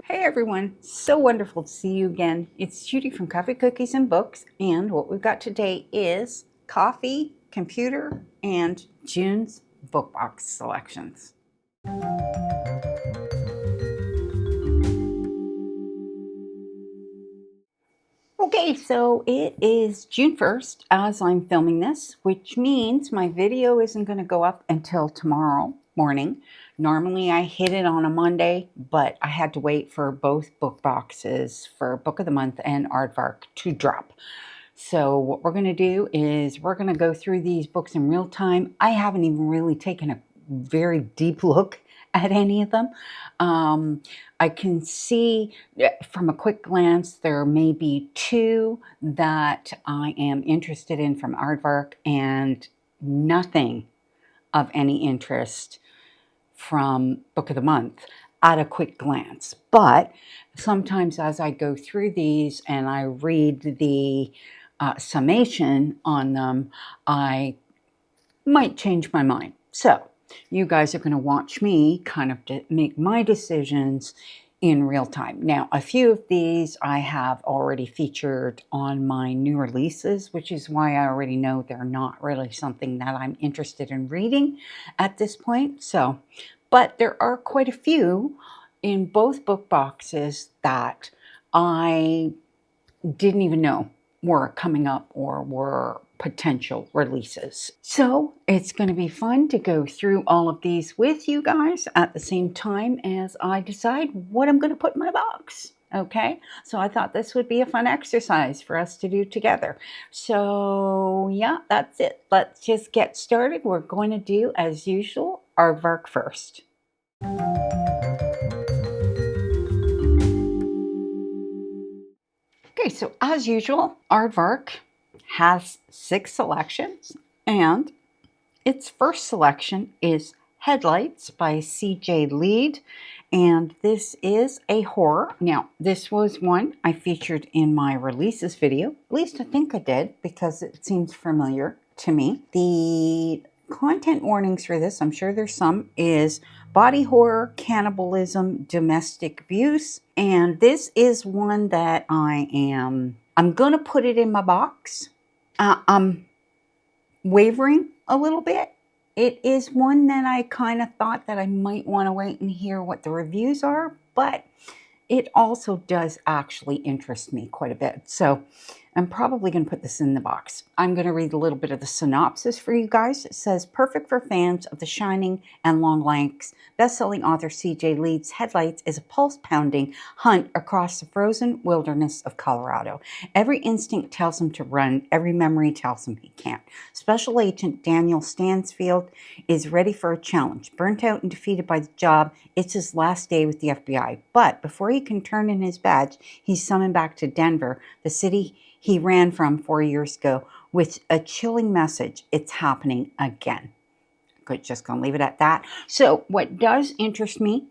Hey everyone, so wonderful to see you again. It's Judy from Coffee, Cookies, and Books, and what we've got today is coffee, computer, and June's book box selections. Okay, so it is June 1st as I'm filming this, which means my video isn't going to go up until tomorrow morning. Normally I hit it on a Monday, but I had to wait for both book boxes for Book of the Month and Aardvark to drop. So what we're going to do is we're going to go through these books in real time. I haven't even really taken a very deep look at any of them. I can see from a quick glance there may be two that I am interested in from Aardvark and nothing of any interest from Book of the Month at a quick glance. But sometimes as I go through these and I read the summation on them, I might change my mind. So you guys are going to watch me kind of make my decisions in real time. Now, a few of these I have already featured on my new releases, which is why I already know they're not really something that I'm interested in reading at this point. So, but there are quite a few in both book boxes that I didn't even know were coming up or were potential releases. So it's going to be fun to go through all of these with you guys at the same time as I decide what I'm going to put in my box. Okay, so I thought this would be a fun exercise for us to do together. So yeah, that's it. Let's just get started. We're going to do, as usual, Aardvark first. Okay, so as usual, Aardvark has 6 selections, and its first selection is Headlights by C.J. Leede, and this is a horror. Now, this was one I featured in my releases video. At least I think I did, because it seems familiar to me. The content warnings for this, I'm sure there's some, is body horror, cannibalism, domestic abuse, and this is one that I'm going to put it in my box. I'm wavering a little bit. It is one that I kind of thought that I might want to wait and hear what the reviews are, but it also does actually interest me quite a bit. So I'm probably going to put this in the box. I'm going to read a little bit of the synopsis for you guys. It says, perfect for fans of The Shining and Long Legs. Best-selling author C.J. Leede's Headlights is a pulse-pounding hunt across the frozen wilderness of Colorado. Every instinct tells him to run. Every memory tells him he can't. Special Agent Daniel Stansfield is ready for a challenge. Burnt out and defeated by the job, it's his last day with the FBI. But before he can turn in his badge, he's summoned back to Denver, the city he ran from 4 years ago, with a chilling message. It's happening again. Good, just gonna leave it at that. So what does interest me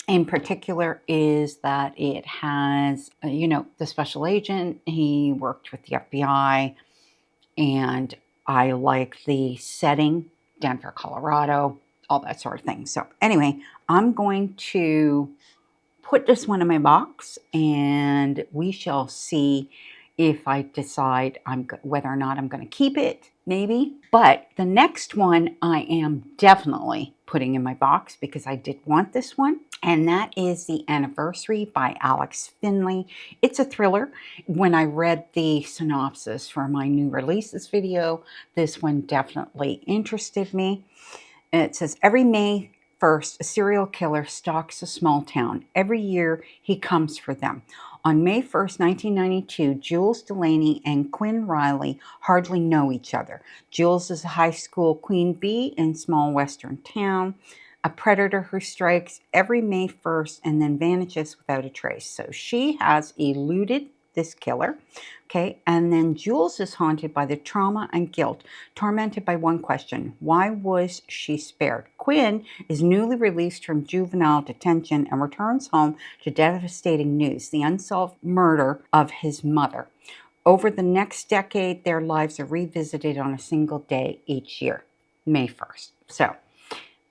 in particular is that it has, the special agent. He worked with the FBI, and I like the setting, Denver, Colorado, all that sort of thing. So anyway, I'm going to put this one in my box, and we shall see if I decide whether or not I'm going to keep it, maybe. But the next one I am definitely putting in my box because I did want this one, and that is The Anniversary by Alex Finlay. It's a thriller. When I read the synopsis for my new releases video, this one definitely interested me. And it says, every May 1st, a serial killer stalks a small town. Every year, he comes for them. On May 1st, 1992, Jules Delaney and Quinn Riley hardly know each other. Jules is a high school queen bee in a small western town, a predator who strikes every May 1st and then vanishes without a trace. So she has eluded this killer, okay? And then Jules is haunted by the trauma and guilt, tormented by one question: why was she spared? Quinn is newly released from juvenile detention and returns home to devastating news: the unsolved murder of his mother. Over the next decade, their lives are revisited on a single day each year, May 1st. So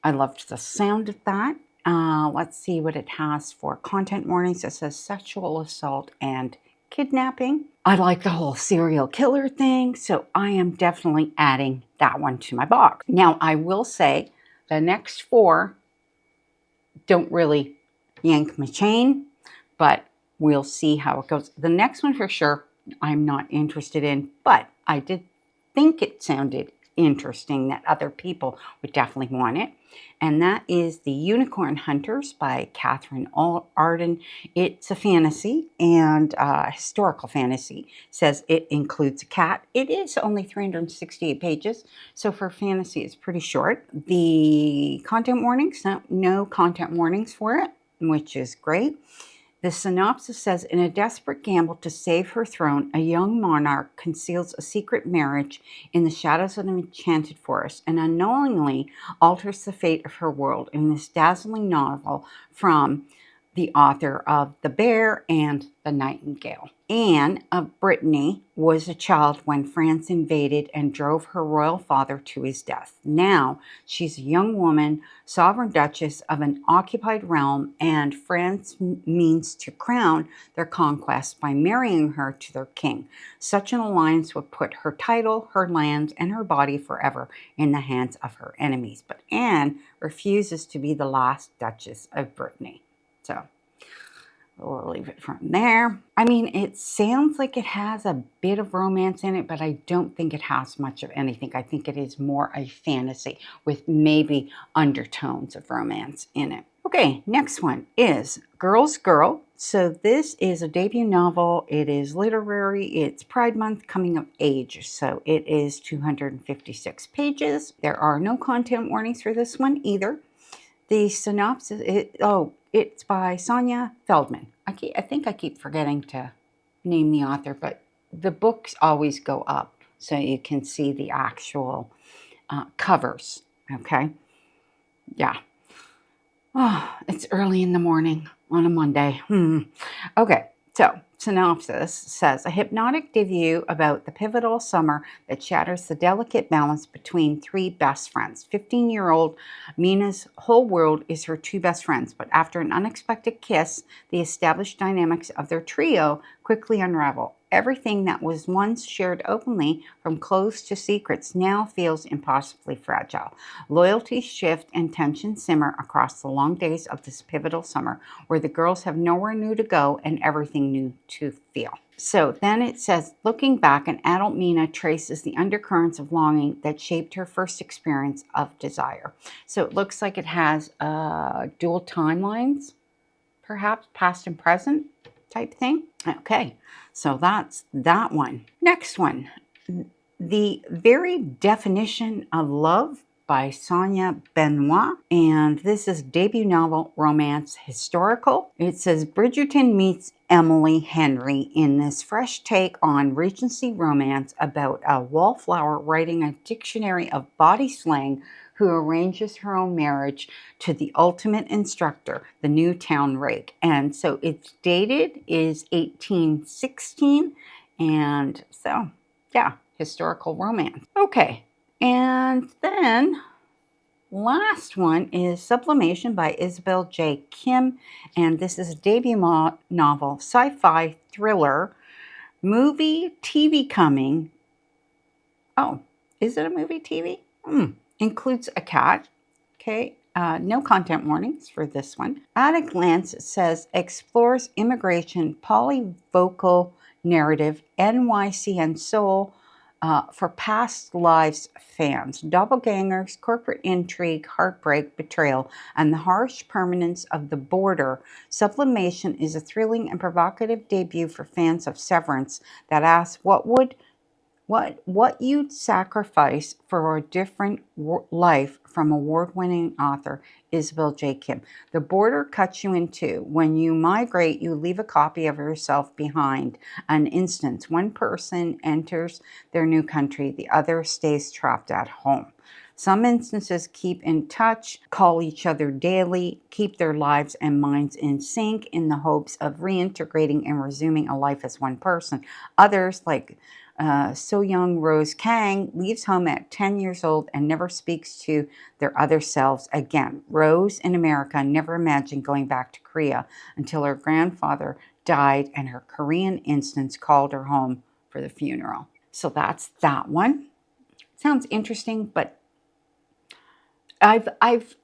I loved the sound of that. Let's see what it has for content warnings. It says sexual assault and kidnapping. I like the whole serial killer thing, so I am definitely adding that one to my box. Now, I will say the next 4 don't really yank my chain, but we'll see how it goes. The next one for sure, I'm not interested in, but I did think it sounded interesting that other people would definitely want it. And that is The Unicorn Hunters by Katherine Arden. It's a fantasy and historical fantasy. It says it includes a cat. It is only 368 pages, so for fantasy it's pretty short. The content warnings, no content warnings for it, which is great. The synopsis says, in a desperate gamble to save her throne, a young monarch conceals a secret marriage in the shadows of an enchanted forest and unknowingly alters the fate of her world in this dazzling novel from the author of The Bear and The Nightingale. Anne of Brittany was a child when France invaded and drove her royal father to his death. Now she's a young woman, sovereign duchess of an occupied realm, and France means to crown their conquest by marrying her to their king. Such an alliance would put her title, her lands, and her body forever in the hands of her enemies. But Anne refuses to be the last Duchess of Brittany. So we'll leave it from there. I mean, it sounds like it has a bit of romance in it, but I don't think it has much of anything. I think it is more a fantasy with maybe undertones of romance in it. Okay, next one is Girl's Girl. So this is a debut novel. It is literary. It's Pride Month, coming of age. So it is 256 pages. There are no content warnings for this one either. The synopsis, it's by Sonia Feldman. I think I keep forgetting to name the author, but the books always go up so you can see the actual covers, okay? Yeah. Oh, it's early in the morning on a Monday. Okay, so synopsis says, a hypnotic debut about the pivotal summer that shatters the delicate balance between 3 best friends. 15-year-old Mina's whole world is her 2 best friends, but after an unexpected kiss, the established dynamics of their trio quickly unravel. Everything that was once shared openly, from clothes to secrets, now feels impossibly fragile. Loyalties shift and tensions simmer across the long days of this pivotal summer, where the girls have nowhere new to go and everything new to feel. So then it says, looking back, an adult Mina traces the undercurrents of longing that shaped her first experience of desire. So it looks like it has dual timelines, perhaps past and present type thing. Okay, so that's that one. Next one, The Very Definition of Love by Sonia Benoit, and this is debut novel, romance, historical. It says Bridgerton meets Emily Henry in this fresh take on Regency romance about a wallflower writing a dictionary of body slang who arranges her own marriage to the ultimate instructor, the new town rake. And so its dated is 1816, and so yeah, historical romance. Okay, and then last one is Sublimation by Isabel J. Kim, and this is a debut novel, sci-fi thriller, movie, TV coming. Oh, is it a movie, TV? Includes a cat. Okay, no content warnings for this one. At a glance, it says explores immigration, polyvocal narrative, NYCN soul, for past lives fans, doppelgangers, corporate intrigue, heartbreak, betrayal, and the harsh permanence of the border. Sublimation is a thrilling and provocative debut for fans of Severance that asks what you'd sacrifice for a different life from award-winning author Isabel J. Kim. The border cuts you in two. When you migrate, you leave a copy of yourself behind. An instance, one person enters their new country, the other stays trapped at home. Some instances keep in touch, call each other daily, keep their lives and minds in sync in the hopes of reintegrating and resuming a life as one person. Others, like So young Rose Kang leaves home at 10 years old and never speaks to their other selves again. Rose in America never imagined going back to Korea until her grandfather died and her Korean instance called her home for the funeral. So that's that one. Sounds interesting, but I've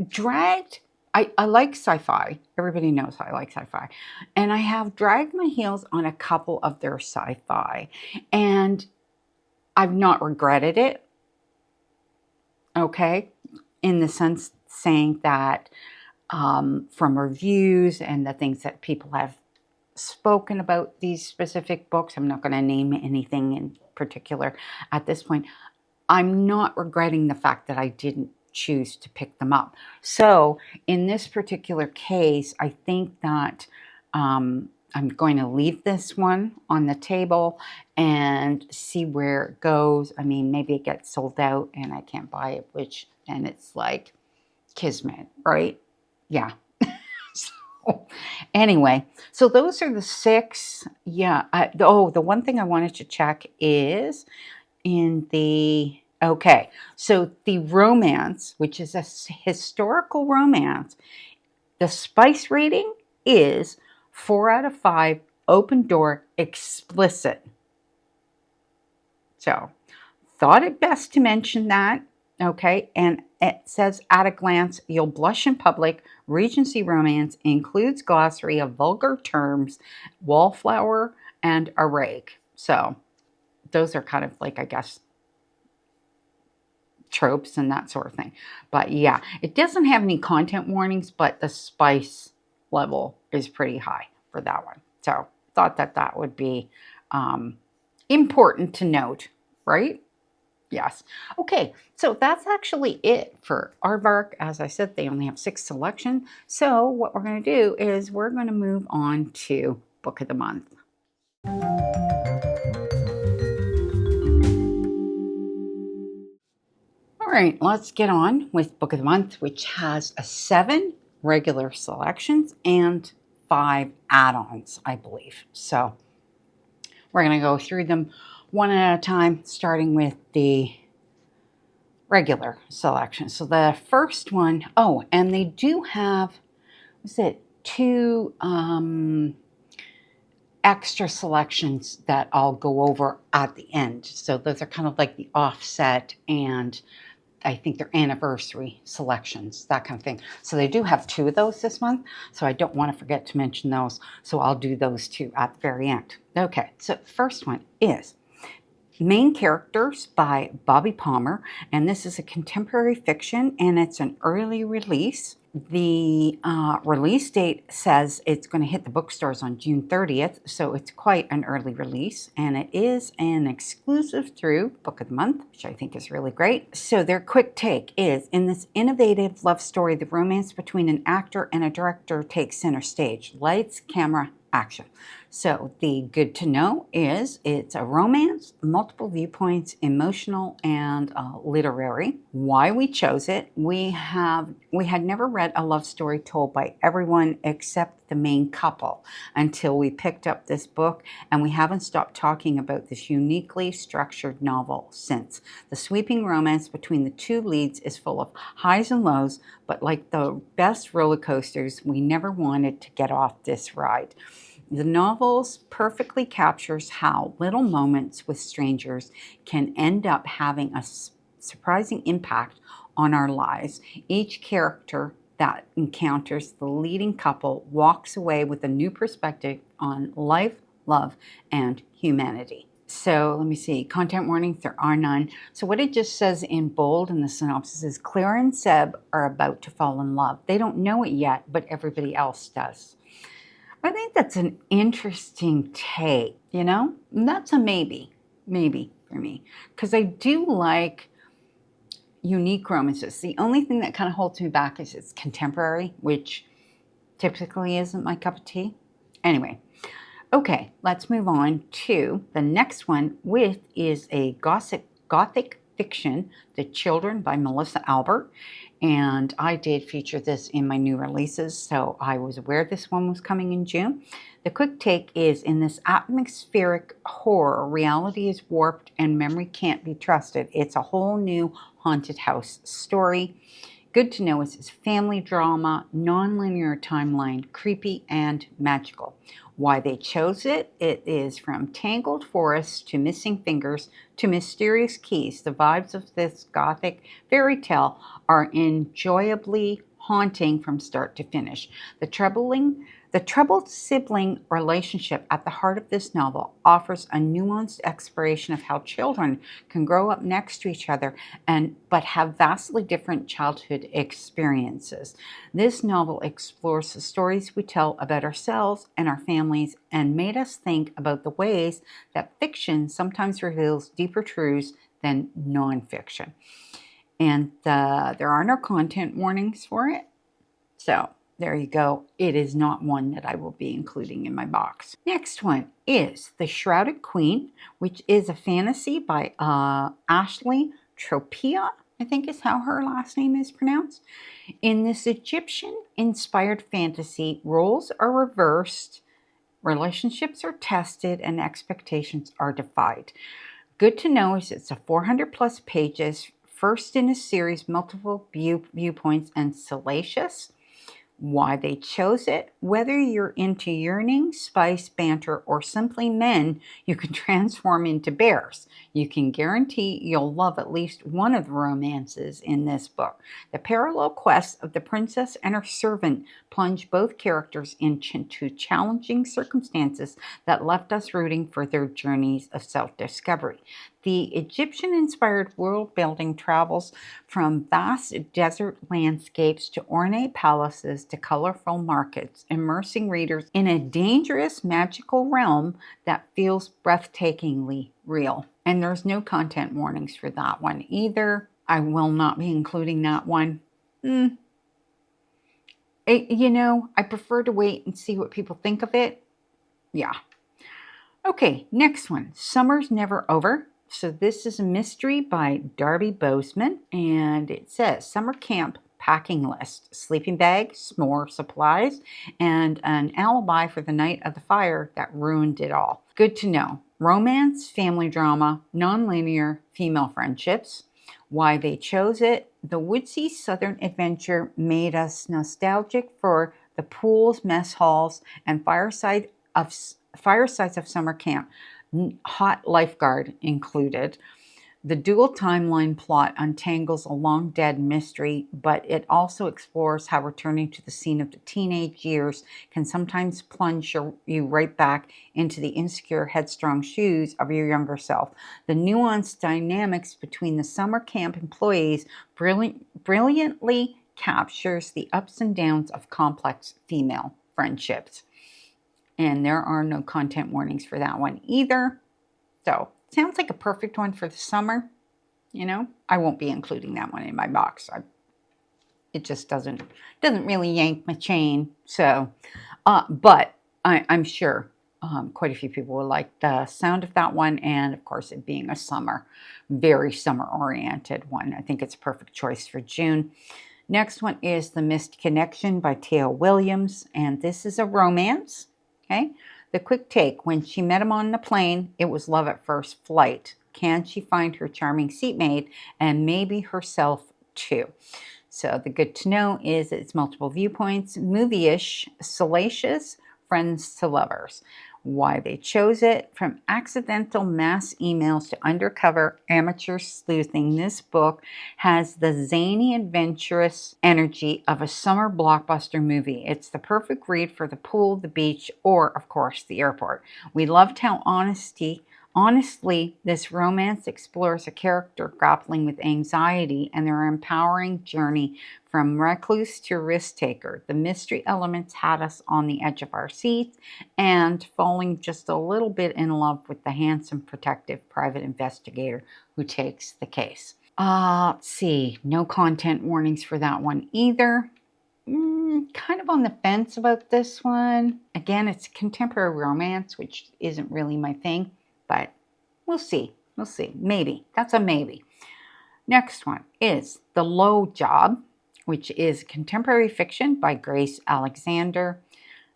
dragged, I like sci-fi. Everybody knows I like sci-fi. And I have dragged my heels on a couple of their sci-fi. And I've not regretted it. Okay? In the sense saying that from reviews and the things that people have spoken about these specific books, I'm not going to name anything in particular at this point. I'm not regretting the fact that I didn't choose to pick them up. So in this particular case, I think that I'm going to leave this one on the table and see where it goes. I mean, maybe it gets sold out and I can't buy it, which then it's like kismet, right? Yeah. So anyway, so those are the 6. Yeah. The one thing I wanted to check is in the, okay, so the romance, which is a historical romance, the spice rating is 4 out of 5, open door, explicit. So thought it best to mention that. Okay, and it says, at a glance, you'll blush in public. Regency romance includes glossary of vulgar terms, wallflower, and a rake. So those are kind of like, I guess, tropes and that sort of thing. But yeah, it doesn't have any content warnings, but the spice level is pretty high for that one. So thought that that would be important to note, right? Yes. Okay, so that's actually it for Aardvark. As I said, they only have 6 selections. So what we're going to do is we're going to move on to Book of the Month. All right, let's get on with Book of the Month, which has 7 regular selections and 5 add-ons, I believe. So we're going to go through them one at a time, starting with the regular selection. So the first one, oh, and they do have, was it 2 extra selections that I'll go over at the end. So those are kind of like the offset, and I think they're anniversary selections, that kind of thing. So they do have 2 of those this month, so I don't want to forget to mention those. So I'll do those 2 at the very end. Okay, so the first one is Main Characters by Bobby Palmer, and this is a contemporary fiction, and it's an early release. The release date says it's going to hit the bookstores on June 30th, so it's quite an early release, and it is an exclusive through Book of the Month, which I think is really great. So their quick take is, in this innovative love story, the romance between an actor and a director takes center stage. Lights, camera, action. So the good to know is it's a romance, multiple viewpoints, emotional, and literary. Why we chose it: we had never read a love story told by everyone except the main couple until we picked up this book, and we haven't stopped talking about this uniquely structured novel since. The sweeping romance between the 2 leads is full of highs and lows, but like the best roller coasters, we never wanted to get off this ride. The novel perfectly captures how little moments with strangers can end up having a surprising impact on our lives. Each character that encounters the leading couple walks away with a new perspective on life, love, and humanity. So let me see, content warnings, there are none. So what it just says in bold in the synopsis is Claire and Seb are about to fall in love. They don't know it yet, but everybody else does. I think that's an interesting take, you know? And that's a maybe for me. Because I do like unique romances. The only thing that kind of holds me back is it's contemporary, which typically isn't my cup of tea. Anyway, okay, let's move on to the next one, which is a gothic fiction, The Children by Melissa Albert. And I did feature this in my new releases, so I was aware this one was coming in June. The quick take is, in this atmospheric horror, reality is warped and memory can't be trusted. It's a whole new haunted house story. Good to know is family drama, non-linear timeline, creepy and magical. Why they chose it? It is from tangled forests to missing fingers to mysterious keys. The vibes of this gothic fairy tale are enjoyably haunting from start to finish. The troubled sibling relationship at the heart of this novel offers a nuanced exploration of how children can grow up next to each other but have vastly different childhood experiences. This novel explores the stories we tell about ourselves and our families and made us think about the ways that fiction sometimes reveals deeper truths than nonfiction. And there are no content warnings for it. So there you go. It is not one that I will be including in my box. Next one is The Shrouded Queen, which is a fantasy by Ashley Tropea, I think is how her last name is pronounced. In this Egyptian-inspired fantasy, roles are reversed, relationships are tested, and expectations are defied. Good to know is it's a 400 plus pages, first in a series, multiple viewpoints, and salacious. Why they chose it? Whether you're into yearning, spice, banter, or simply men, you can transform into bears. You can guarantee you'll love at least one of the romances in this book. The parallel quests of the princess and her servant plunge both characters into challenging circumstances that left us rooting for their journeys of self-discovery. The Egyptian-inspired world-building travels from vast desert landscapes to ornate palaces to colorful markets, immersing readers in a dangerous, magical realm that feels breathtakingly real. And there's no content warnings for that one either. I will not be including that one. I prefer to wait and see what people think of it. Yeah. Okay, next one. Summer's Never Over. So this is a mystery by Darby Bozeman, and it says summer camp packing list, sleeping bag, s'more supplies, and an alibi for the night of the fire that ruined it all. Good to know. Romance, family drama, non-linear female friendships. Why they chose it? The woodsy southern adventure made us nostalgic for the pools, mess halls, and firesides of summer camp. Hot lifeguard included. The dual timeline plot untangles a long-dead mystery, but it also explores how returning to the scene of the teenage years can sometimes plunge you right back into the insecure, headstrong shoes of your younger self. The nuanced dynamics between the summer camp employees brilliantly captures the ups and downs of complex female friendships. And there are no content warnings for that one either. So, sounds like a perfect one for the summer. I won't be including that one in my box. It just doesn't really yank my chain. So, but I'm sure quite a few people will like the sound of that one. And of course, it being a very summer-oriented one. I think it's a perfect choice for June. Next one is The Missed Connection by T.L. Williams. And this is a romance. Okay, the quick take. When she met him on the plane, it was love at first flight. Can she find her charming seatmate and maybe herself too? So the good to know is it's multiple viewpoints, movie-ish, salacious, friends to lovers. Why they chose it? From accidental mass emails to undercover amateur sleuthing, this book has the zany, adventurous energy of a summer blockbuster movie. It's the perfect read for the pool, the beach, or, of course, the airport. We loved how honestly, this romance explores a character grappling with anxiety and their empowering journey from recluse to risk-taker. The mystery elements had us on the edge of our seats and falling just a little bit in love with the handsome, protective private investigator who takes the case. Let's see. No content warnings for that one either. Kind of on the fence about this one. Again, it's contemporary romance, which isn't really my thing, but we'll see. Maybe. That's a maybe. Next one is The Lowe Job. which is contemporary fiction by Grace Alexander.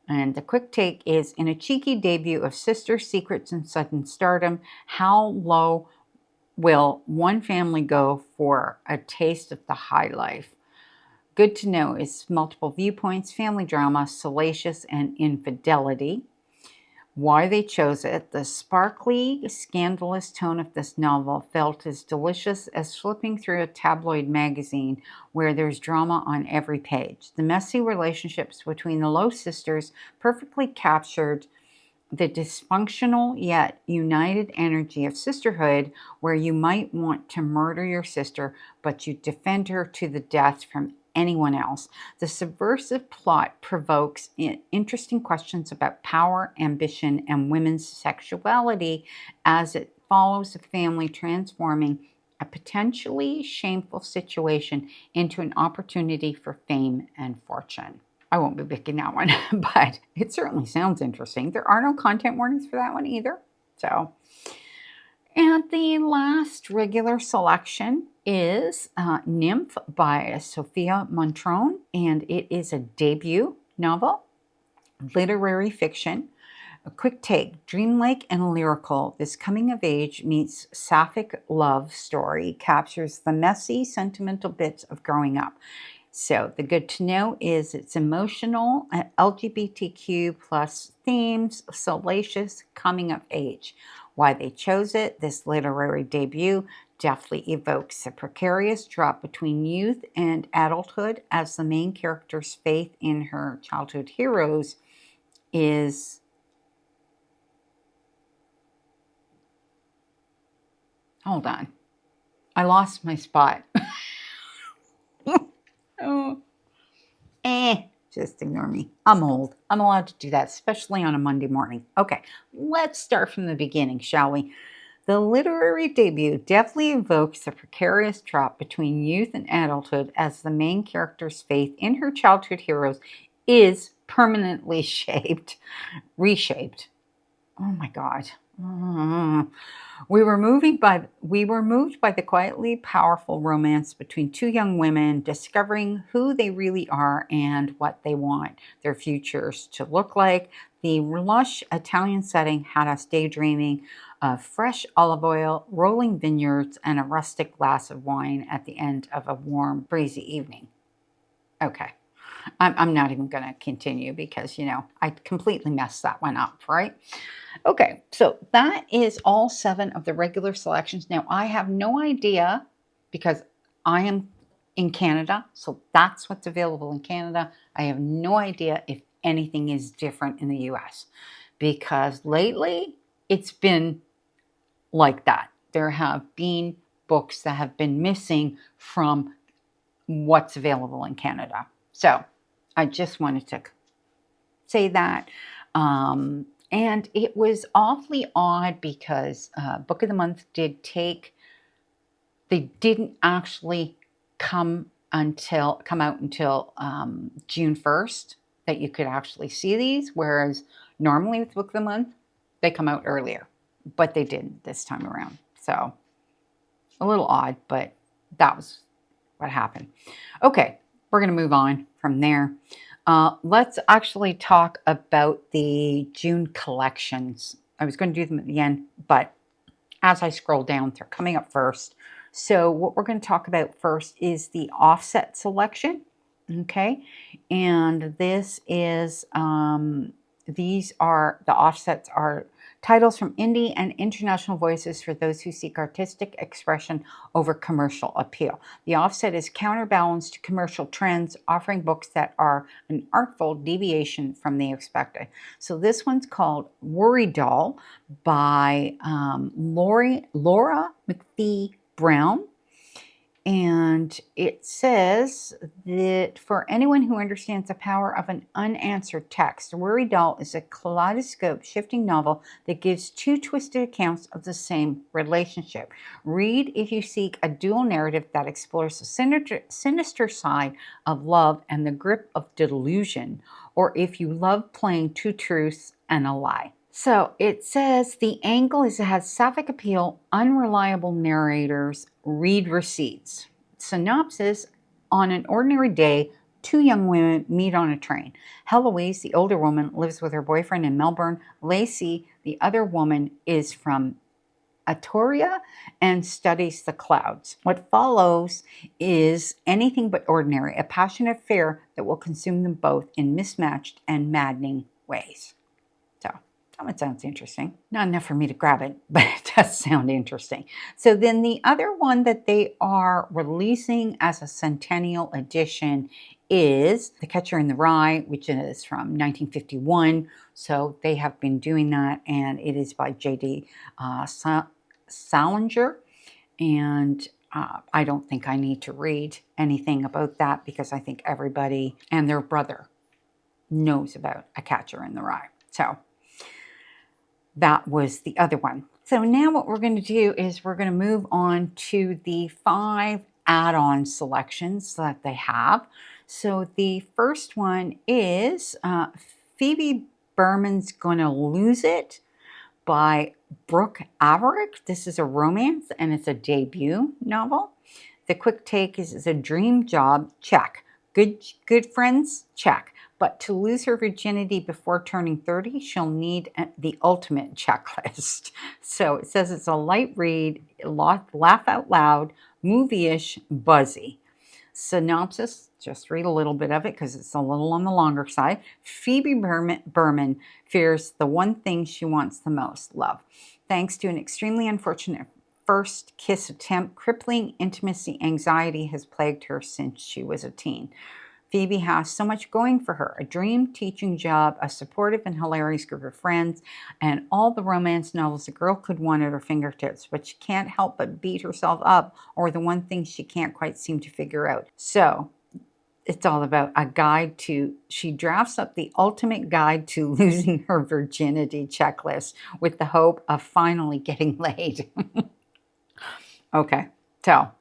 And the quick take is, in a cheeky debut of Sister Secrets and Sudden Stardom, how low will one family go for a taste of the high life? Good to know is multiple viewpoints, family drama, salacious, and infidelity. Why they chose it. The sparkly, scandalous tone of this novel felt as delicious as flipping through a tabloid magazine where there's drama on every page. The messy relationships between the Lowe sisters perfectly captured the dysfunctional yet united energy of sisterhood, where you might want to murder your sister, but you defend her to the death from anyone else. The subversive plot provokes interesting questions about power, ambition, and women's sexuality as it follows a family transforming a potentially shameful situation into an opportunity for fame and fortune. I won't be picking that one, but it certainly sounds interesting. There are no content warnings for that one either. So, and the last regular selection is Nymph by Sophia Montrone, and it is a debut novel, literary fiction. A quick take, dreamlike and lyrical, this coming-of-age meets sapphic love story captures the messy, sentimental bits of growing up. So the good to know is it's emotional, LGBTQ plus themes, salacious, coming of age. Why they chose it, this literary debut deftly evokes a precarious drop between youth and adulthood as the main character's faith in her childhood heroes is... Hold on. I lost my spot. Oh. Just ignore me. I'm old. I'm allowed to do that, especially on a Monday morning. Okay, let's start from the beginning, shall we? The literary debut definitely evokes a precarious drop between youth and adulthood as the main character's faith in her childhood heroes is permanently reshaped. Oh my God. We were moved by the quietly powerful romance between two young women discovering who they really are and what they want their futures to look like. The lush Italian setting had us daydreaming of fresh olive oil, rolling vineyards, and a rustic glass of wine at the end of a warm, breezy evening. Okay. I'm not even going to continue because, I completely messed that one up, right? Okay, so that is all 7 of the regular selections. Now, I have no idea because I am in Canada, so that's what's available in Canada. I have no idea if anything is different in the US because lately it's been like that. There have been books that have been missing from what's available in Canada. So I just wanted to say that. And it was awfully odd because Book of the Month they didn't actually come out until June 1st that you could actually see these, whereas normally with Book of the Month, they come out earlier, but they didn't this time around. So a little odd, but that was what happened. Okay, we're going to move on from there. Let's actually talk about the June collections. I was going to do them at the end, but as I scroll down, they're coming up first. So what we're going to talk about first is the offset selection. Okay, and this is, the offsets are titles from indie and international voices for those who seek artistic expression over commercial appeal. The offset is counterbalanced to commercial trends, offering books that are an artful deviation from the expected. So this one's called Worry Doll by Laura McPhee-Browne. And it says that for anyone who understands the power of an unanswered text, Worry Doll is a kaleidoscope shifting novel that gives 2 twisted accounts of the same relationship. Read if you seek a dual narrative that explores the sinister side of love and the grip of delusion, or if you love playing 2 truths and a lie. So it says the angle is it has sapphic appeal, unreliable narrators, read receipts. Synopsis: On an ordinary day, two young women meet on a train. Heloise, the older woman, lives with her boyfriend in Melbourne. Lacey, the other woman, is from Atoria and studies the clouds. What follows is anything but ordinary, a passionate affair that will consume them both in mismatched and maddening ways. So that one sounds interesting. Not enough for me to grab it, but it does sound interesting. So then the other one that they are releasing as a centennial edition is The Catcher in the Rye, which is from 1951. So they have been doing that, and it is by J.D. Salinger. And I don't think I need to read anything about that because I think everybody and their brother knows about A Catcher in the Rye. So that was the other one. So now what we're going to do is we're going to move on to the 5 add-on selections that they have. So the first one is Phoebe Berman's Gonna Lose It by Brooke Averick. This is a romance and it's a debut novel. The quick take is a dream job, check. Good friends, check. But to lose her virginity before turning 30, she'll need the ultimate checklist. So it says it's a light read, laugh out loud, movie-ish, buzzy. Synopsis, just read a little bit of it because it's a little on the longer side. Phoebe Berman fears the one thing she wants the most, love. Thanks to an extremely unfortunate first kiss attempt, crippling intimacy anxiety has plagued her since she was a teen. Phoebe has so much going for her, a dream teaching job, a supportive and hilarious group of friends, and all the romance novels a girl could want at her fingertips, but she can't help but beat herself up over the one thing she can't quite seem to figure out. So it's all about a guide to, she drafts up the ultimate guide to losing her virginity checklist with the hope of finally getting laid. Okay, so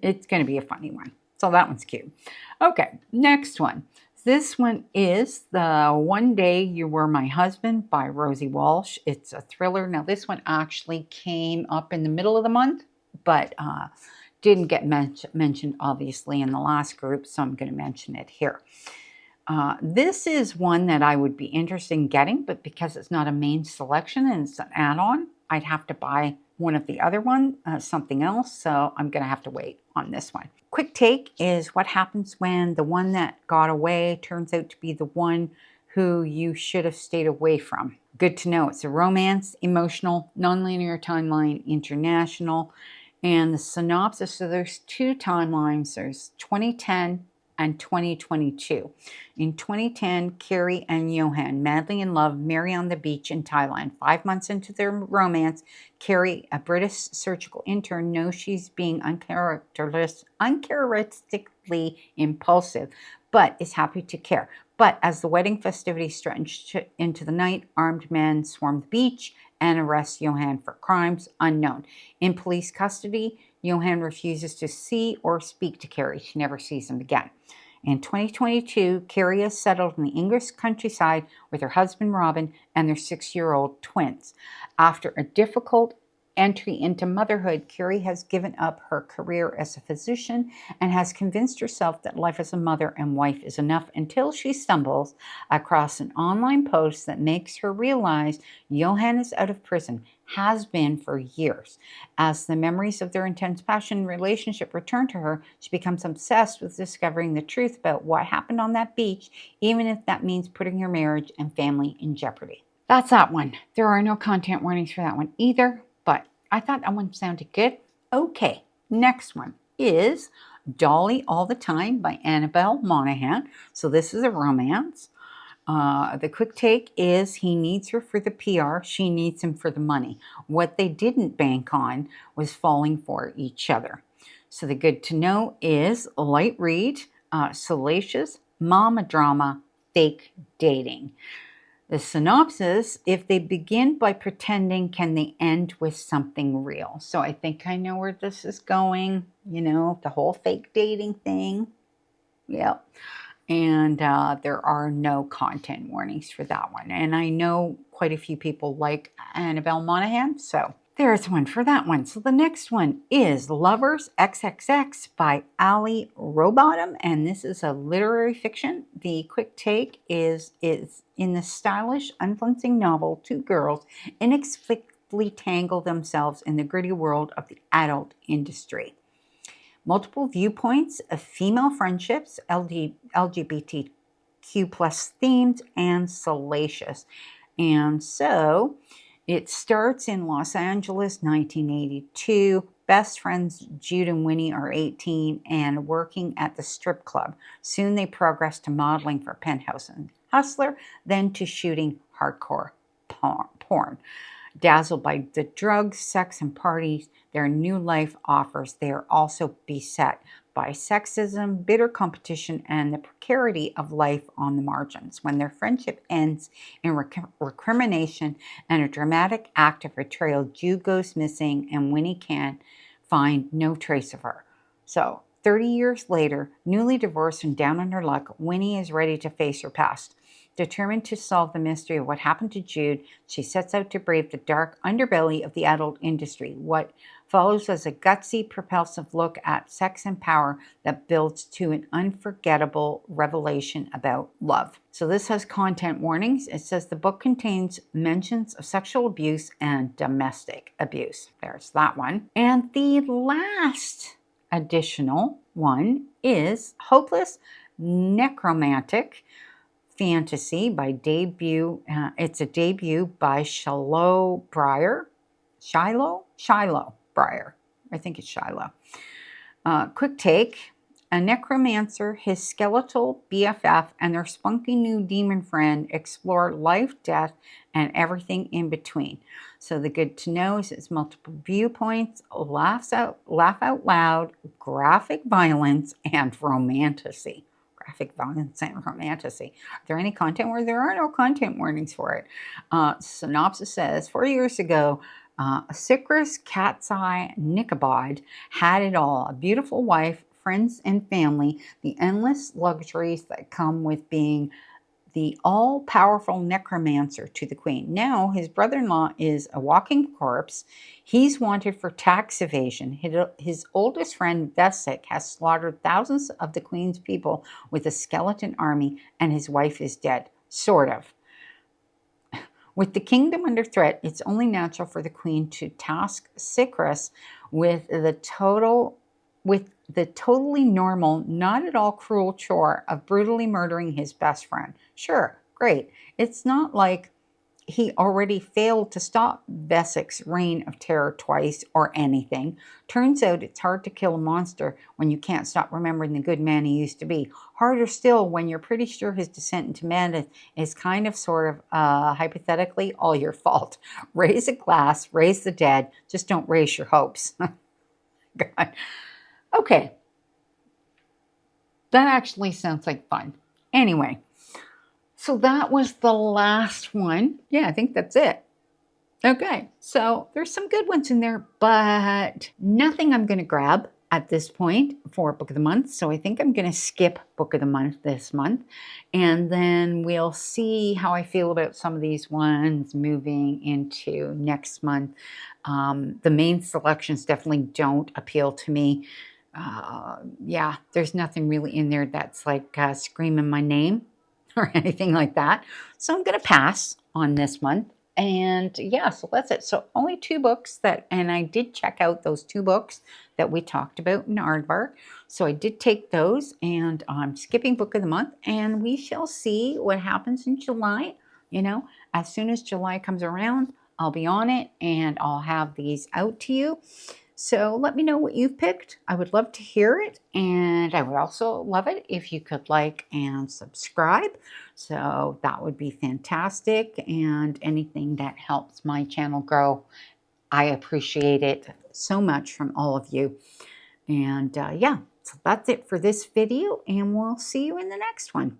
it's going to be a funny one. So that one's cute. Okay, next one. This one is The One Day You Were My Husband by Rosie Walsh. It's a thriller. Now, this one actually came up in the middle of the month, but didn't get mentioned, obviously, in the last group, so I'm going to mention it here. This is one that I would be interested in getting, but because it's not a main selection and it's an add-on, I'd have to buy one of the other one, something else, so I'm going to have to wait on this one. Quick take is what happens when the one that got away turns out to be the one who you should have stayed away from. Good to know. It's a romance, emotional, nonlinear timeline, international, and the synopsis, so there's 2 timelines. There's 2010 and 2022. In 2010, Carrie and Johan, madly in love, marry on the beach in Thailand. 5 months into their romance, Carrie, a British surgical intern, knows she's being uncharacteristically impulsive, but is happy to care. But as the wedding festivities stretch into the night, armed men swarm the beach and arrest Johan for crimes unknown. In police custody, Johan refuses to see or speak to Carrie. She never sees him again. In 2022, Carrie is settled in the English countryside with her husband Robin and their 6-year-old twins. After a difficult entry into motherhood, Carrie has given up her career as a physician and has convinced herself that life as a mother and wife is enough until she stumbles across an online post that makes her realize Johan is out of prison, has been for years. As the memories of their intense passion relationship return to her, she becomes obsessed with discovering the truth about what happened on that beach, even if that means putting her marriage and family in jeopardy. That's that one. There are no content warnings for that one either, but I thought that one sounded good. Okay, next one is Dolly All the Time by Annabel Monaghan. So this is a romance. The quick take is he needs her for the PR, she needs him for the money. What they didn't bank on was falling for each other. So the good to know is a light read, salacious, mama drama, fake dating. The synopsis, if they begin by pretending, can they end with something real? So I think I know where this is going. You know, the whole fake dating thing. Yep. And there are no content warnings for that one. And I know quite a few people like Annabel Monaghan, so there's one for that one. So the next one is Lovers XXX by Ali Rowbottom, and this is a literary fiction. The quick take is in the stylish, unflinching novel, two girls inexplicably tangle themselves in the gritty world of the adult industry. Multiple viewpoints of female friendships, LGBTQ plus themed, and salacious. And so it starts in Los Angeles, 1982. Best friends Jude and Winnie are 18 and working at the strip club. Soon they progress to modeling for Penthouse and Hustler, then to shooting hardcore porn. Dazzled by the drugs, sex, and parties their new life offers, they are also beset by sexism, bitter competition, and the precarity of life on the margins. When their friendship ends in recrimination and a dramatic act of betrayal, Jude goes missing and Winnie can find no trace of her. So, 30 years later, newly divorced and down on her luck, Winnie is ready to face her past. Determined to solve the mystery of what happened to Jude, she sets out to brave the dark underbelly of the adult industry. What follows is a gutsy, propulsive look at sex and power that builds to an unforgettable revelation about love. So this has content warnings. It says the book contains mentions of sexual abuse and domestic abuse. There's that one. And the last additional one is Hopeless Necromantic Fantasy by debut. It's a debut by Shiloh Breyer. Shiloh Breyer. I think it's Shiloh. Quick take. A necromancer, his skeletal BFF, and their spunky new demon friend explore life, death, and everything in between. So the good to know is it's multiple viewpoints, laugh out loud, graphic violence, and romantasy. Graphic violence and romantasy. Are there any content warnings? There are no content warnings for it. Synopsis says, 4 years ago, Sycris Cat's Eye Nichabod had it all. A beautiful wife, friends and family, the endless luxuries that come with being the all-powerful necromancer to the queen. Now his brother-in-law is a walking corpse. He's wanted for tax evasion. His oldest friend, Vesic, has slaughtered thousands of the queen's people with a skeleton army, and his wife is dead. Sort of. With the kingdom under threat, it's only natural for the queen to task Sycris with the totally normal, not at all cruel chore of brutally murdering his best friend. Sure, great. It's not like he already failed to stop Vesic's reign of terror twice or anything. Turns out it's hard to kill a monster when you can't stop remembering the good man he used to be. Harder still when you're pretty sure his descent into madness is kind of, sort of, hypothetically, all your fault. Raise a glass, raise the dead, just don't raise your hopes. God. Okay. That actually sounds like fun. Anyway, so that was the last one. Yeah, I think that's it. Okay, so there's some good ones in there, but nothing I'm going to grab at this point for Book of the Month. So I think I'm going to skip Book of the Month this month. And then we'll see how I feel about some of these ones moving into next month. The main selections definitely don't appeal to me. Yeah, there's nothing really in there that's like screaming my name or anything like that. So I'm going to pass on this month. And yeah, so that's it. So only 2 books and I did check out those 2 books that we talked about in Aardvark. So I did take those, and I'm skipping Book of the Month, and we shall see what happens in July. You know, as soon as July comes around, I'll be on it and I'll have these out to you. So let me know what you've picked. I would love to hear it, and I would also love it if you could like and subscribe. So that would be fantastic, and anything that helps my channel grow, I appreciate it so much from all of you. And yeah, so that's it for this video, and we'll see you in the next one.